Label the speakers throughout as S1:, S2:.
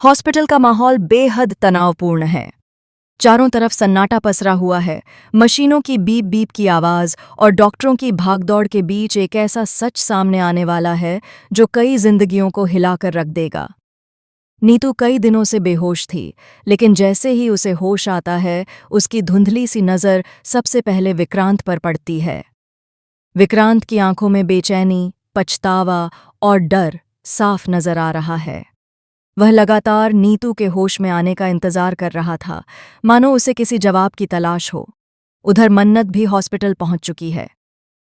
S1: Hospital का माहौल बेहद तनावपूर्ण है। चारों तरफ सन्नाटा पसरा हुआ है, मशीनों की बीप बीप की आवाज़ और डॉक्टरों की भागदौड़ के बीच एक ऐसा सच सामने आने वाला है जो कई जिंदगियों को हिलाकर रख देगा। नीतू कई दिनों से बेहोश थी, लेकिन जैसे ही उसे होश आता है, उसकी धुंधली सी नज़र सबसे पहले विक्रांत पर पड़ती है। विक्रांत की आंखों में बेचैनी, पछतावा और डर साफ नजर आ रहा है। वह लगातार नीतू के होश में आने का इंतजार कर रहा था, मानो उसे किसी जवाब की तलाश हो। उधर मन्नत भी हॉस्पिटल पहुंच चुकी है।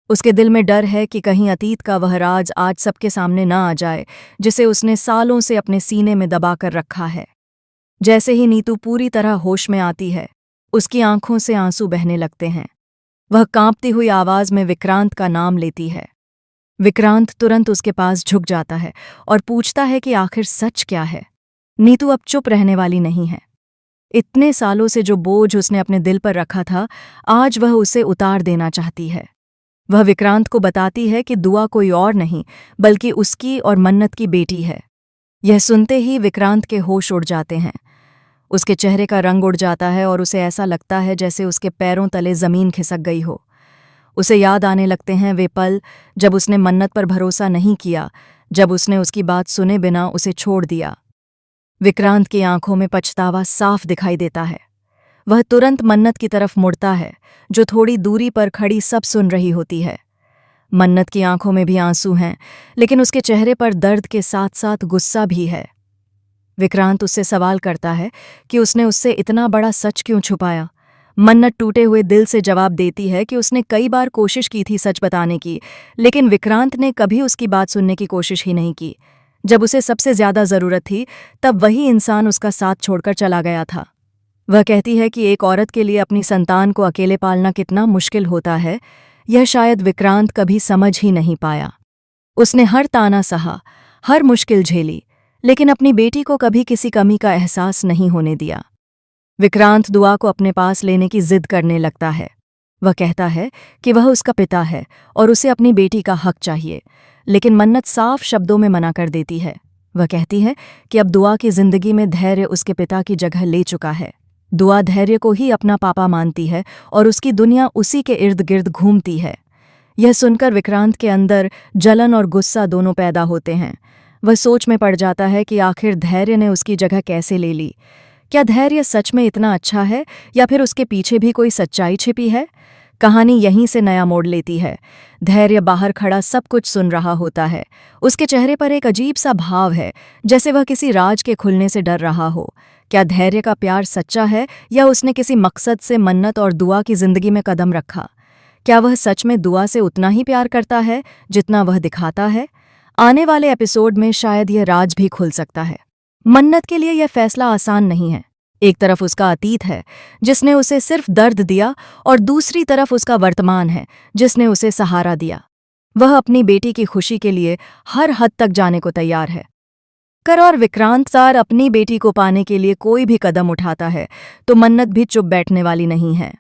S1: उसके दिल में डर है कि कहीं अतीत का वह राज आज सबके सामने न आ जाए, जिसे उसने सालों से अपने सीने में दबाकर रखा है। जैसे ही नीतू पूरी तरह होश में आती है, उसकी आंखों से आंसू बहने लगते हैं। वह कांपती हुई आवाज में विक्रांत का नाम लेती है। विक्रांत तुरंत उसके पास झुक जाता है और पूछता है कि आखिर सच क्या है। नीतू अब चुप रहने वाली नहीं है। इतने सालों से जो बोझ उसने अपने दिल पर रखा था, आज वह उसे उतार देना चाहती है। वह विक्रांत को बताती है कि दुआ कोई और नहीं, बल्कि उसकी और मन्नत की बेटी है। यह सुनते ही विक्रांत के होश उड़ जाते हैं। उसके चेहरे का रंग उड़ जाता है और उसे ऐसा लगता है जैसे उसके पैरों तले जमीन खिसक गई हो। उसे याद आने लगते हैं वे पल जब उसने मन्नत पर भरोसा नहीं किया, जब उसने उसकी बात सुने बिना उसे छोड़ दिया। विक्रांत की आंखों में पछतावा साफ दिखाई देता है। वह तुरंत मन्नत की तरफ मुड़ता है, जो थोड़ी दूरी पर खड़ी सब सुन रही होती है। मन्नत की आंखों में भी आंसू हैं, लेकिन उसके चेहरे पर दर्द के साथ साथ गुस्सा भी है। विक्रांत उससे सवाल करता है कि उसने उससे इतना बड़ा सच क्यों छुपाया। मन्नत टूटे हुए दिल से जवाब देती है कि उसने कई बार कोशिश की थी सच बताने की, लेकिन विक्रांत ने कभी उसकी बात सुनने की कोशिश ही नहीं की। जब उसे सबसे ज्यादा जरूरत थी, तब वही इंसान उसका साथ छोड़कर चला गया था। वह कहती है कि एक औरत के लिए अपनी संतान को अकेले पालना कितना मुश्किल होता है, यह शायद विक्रांत कभी समझ ही नहीं पाया। उसने हर ताना सहा, हर मुश्किल झेली, लेकिन अपनी बेटी को कभी किसी कमी का एहसास नहीं होने दिया। विक्रांत दुआ को अपने पास लेने की जिद करने लगता है। वह कहता है कि वह उसका पिता है और उसे अपनी बेटी का हक चाहिए, लेकिन मन्नत साफ शब्दों में मना कर देती है। वह कहती है कि अब दुआ की जिंदगी में धैर्य उसके पिता की जगह ले चुका है। दुआ धैर्य को ही अपना पापा मानती है और उसकी दुनिया उसी के इर्द गिर्द घूमती है। यह सुनकर विक्रांत के अंदर जलन और गुस्सा दोनों पैदा होते हैं। वह सोच में पड़ जाता है कि आखिर धैर्य ने उसकी जगह कैसे ले ली। क्या धैर्य सच में इतना अच्छा है, या फिर उसके पीछे भी कोई सच्चाई छिपी है? कहानी यहीं से नया मोड़ लेती है। धैर्य बाहर खड़ा सब कुछ सुन रहा होता है। उसके चेहरे पर एक अजीब सा भाव है, जैसे वह किसी राज के खुलने से डर रहा हो। क्या धैर्य का प्यार सच्चा है, या उसने किसी मकसद से मन्नत और दुआ की जिंदगी में कदम रखा? क्या वह सच में दुआ से उतना ही प्यार करता है जितना वह दिखाता है? आने वाले एपिसोड में शायद यह राज भी खुल सकता है। मन्नत के लिए यह फैसला आसान नहीं है। एक तरफ उसका अतीत है, जिसने उसे सिर्फ दर्द दिया, और दूसरी तरफ उसका वर्तमान है, जिसने उसे सहारा दिया। वह अपनी बेटी की खुशी के लिए हर हद तक जाने को तैयार है। कर और विक्रांत सार अपनी बेटी को पाने के लिए कोई भी कदम उठाता है, तो मन्नत भी चुप बैठने वाली नहीं है।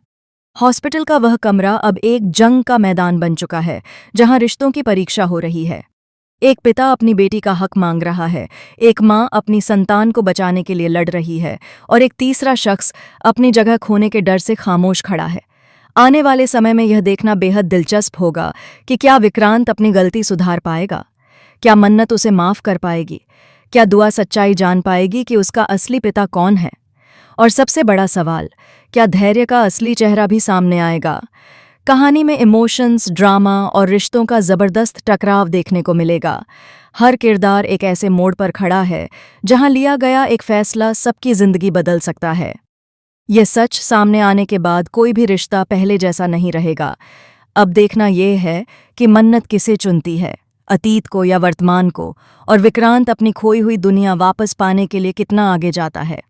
S1: हॉस्पिटल का वह कमरा अब एक जंग का मैदान बन चुका है, जहां रिश्तों की परीक्षा हो रही है। एक पिता अपनी बेटी का हक मांग रहा है, एक माँ अपनी संतान को बचाने के लिए लड़ रही है, और एक तीसरा शख्स अपनी जगह खोने के डर से खामोश खड़ा है। आने वाले समय में यह देखना बेहद दिलचस्प होगा कि क्या विक्रांत अपनी गलती सुधार पाएगा, क्या मन्नत उसे माफ कर पाएगी, क्या दुआ सच्चाई जान पाएगी कि उसका असली पिता कौन है, और सबसे बड़ा सवाल, क्या धैर्य का असली चेहरा भी सामने आएगा? कहानी में इमोशंस, ड्रामा और रिश्तों का जबरदस्त टकराव देखने को मिलेगा। हर किरदार एक ऐसे मोड़ पर खड़ा है जहां लिया गया एक फैसला सबकी जिंदगी बदल सकता है। यह सच सामने आने के बाद कोई भी रिश्ता पहले जैसा नहीं रहेगा। अब देखना यह है कि मन्नत किसे चुनती है, अतीत को या वर्तमान को, और विक्रांत अपनी खोई हुई दुनिया वापस पाने के लिए कितना आगे जाता है।